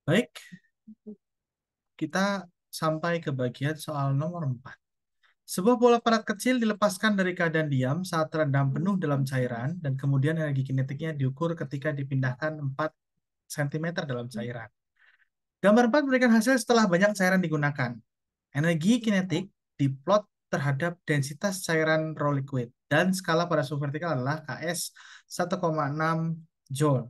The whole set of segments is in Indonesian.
Baik, kita sampai ke bagian soal nomor 4. Sebuah bola padat kecil dilepaskan dari keadaan diam saat terendam penuh dalam cairan dan kemudian energi kinetiknya diukur ketika dipindahkan 4 cm dalam cairan. Gambar 4 memberikan hasil setelah banyak cairan digunakan. Energi kinetik diplot terhadap densitas cairan raw liquid dan skala pada suhu vertikal adalah Ks 1,6 Joule.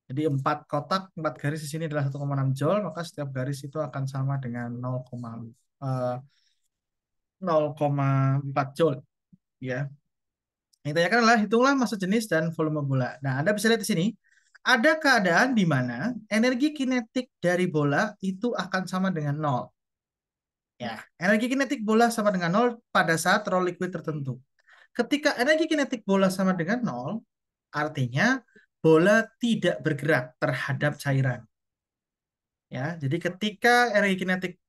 Jadi 4 kotak, 4 garis di sini adalah 1,6 Joule, maka setiap garis itu akan sama dengan 0,4 Joule. Ya. Yang ditanyakan adalah hitunglah massa jenis dan volume bola. Nah, Anda bisa lihat di sini, ada keadaan di mana energi kinetik dari bola itu akan sama dengan 0. Ya, energi kinetik bola sama dengan 0 pada saat raw liquid tertentu. Ketika energi kinetik bola sama dengan 0, artinya bola tidak bergerak terhadap cairan. Ya, jadi ketika energi kinetik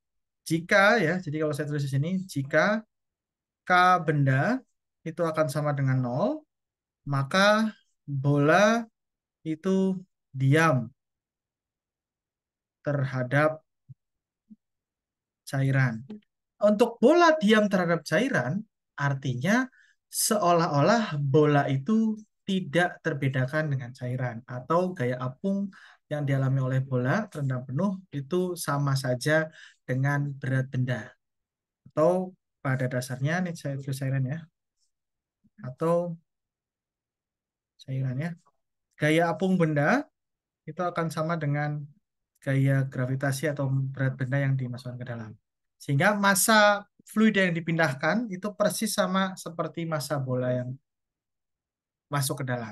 jika ya, jadi kalau saya tulis di sini, jika K benda itu akan sama dengan 0, maka bola itu diam terhadap cairan. Untuk bola diam terhadap cairan, artinya seolah-olah bola itu tidak terbedakan dengan cairan atau gaya apung yang dialami oleh bola terendam penuh itu sama saja dengan berat benda. Atau pada dasarnya, ini saya tulis cairan ya, atau cairannya, gaya apung benda itu akan sama dengan gaya gravitasi atau berat benda yang dimasukkan ke dalam. Sehingga massa fluida yang dipindahkan itu persis sama seperti massa bola yang masuk ke dalam.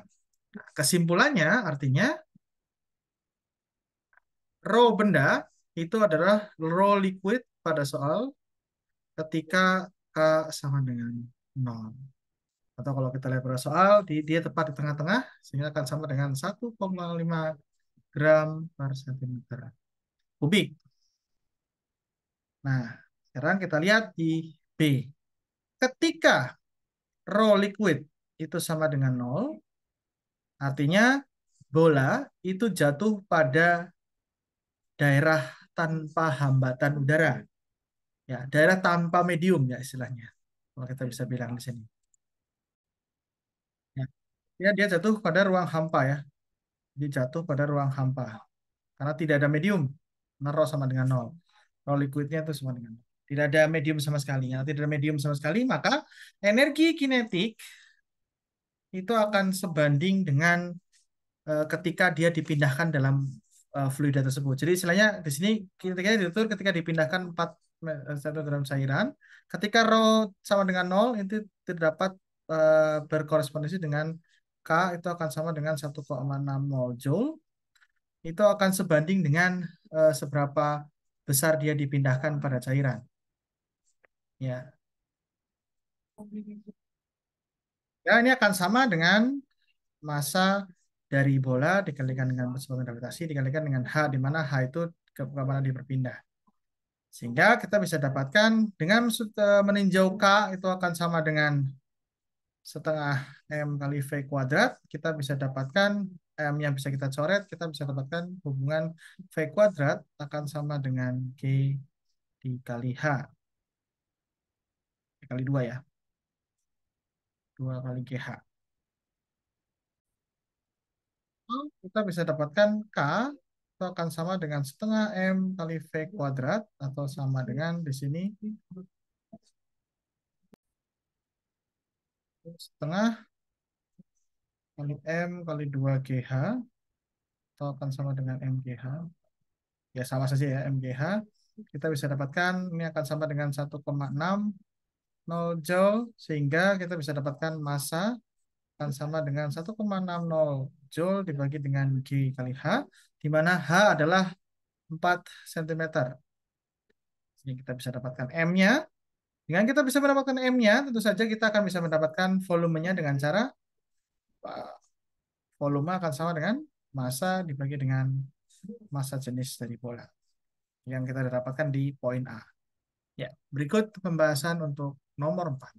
Nah, kesimpulannya artinya rho benda itu adalah rho liquid pada soal ketika K sama dengan 0. Atau kalau kita lihat pada soal, dia tepat di tengah-tengah, sehingga akan sama dengan 1,5 gram per sentimeter kubik. Nah, sekarang kita lihat di B. Ketika raw liquid itu sama dengan 0, artinya bola itu jatuh pada daerah tanpa hambatan udara. Ya, daerah tanpa medium ya istilahnya. Kalau kita bisa bilang di sini. Ya, dia jatuh pada ruang hampa ya. Dia jatuh pada ruang hampa. Karena tidak ada medium. Karena raw sama dengan 0. Raw liquidnya itu sama dengan 0. Tidak ada medium sama sekali. Kalau tidak ada medium sama sekali, maka energi kinetik itu akan sebanding dengan ketika dia dipindahkan dalam fluida tersebut. Jadi istilahnya di sini ketika diatur ketika dipindahkan 1 dalam cairan, ketika rho sama dengan 0 itu terdapat berkorespondensi dengan K itu akan sama dengan 1,6 mol joule. Itu akan sebanding dengan seberapa besar dia dipindahkan pada cairan. Ya. Ya, ini akan sama dengan massa dari bola dikalikan dengan percepatan gravitasi dikalikan dengan H, di mana H itu kemana dia berpindah. Sehingga kita bisa dapatkan dengan meninjau K itu akan sama dengan setengah M kali V kuadrat. Kita bisa dapatkan M yang bisa kita coret, kita bisa dapatkan hubungan V kuadrat akan sama dengan G dikali H. Kali 2 ya. 2 kali GH. Kita bisa dapatkan K itu akan sama dengan setengah M kali V kuadrat atau sama dengan di sini setengah kali M kali 2 GH atau akan sama dengan MGH. Ya sama saja ya MGH. Kita bisa dapatkan ini akan sama dengan 1,60 Joule sehingga kita bisa dapatkan massa akan sama dengan 1,60 Joule dibagi dengan G kali H, di mana H adalah 4 cm. Jadi kita bisa dapatkan M-nya. Dengan kita bisa mendapatkan M-nya, tentu saja kita akan bisa mendapatkan volumenya dengan cara volume akan sama dengan massa dibagi dengan massa jenis dari bola yang kita dapatkan di poin A. Ya, berikut pembahasan untuk nomor 4.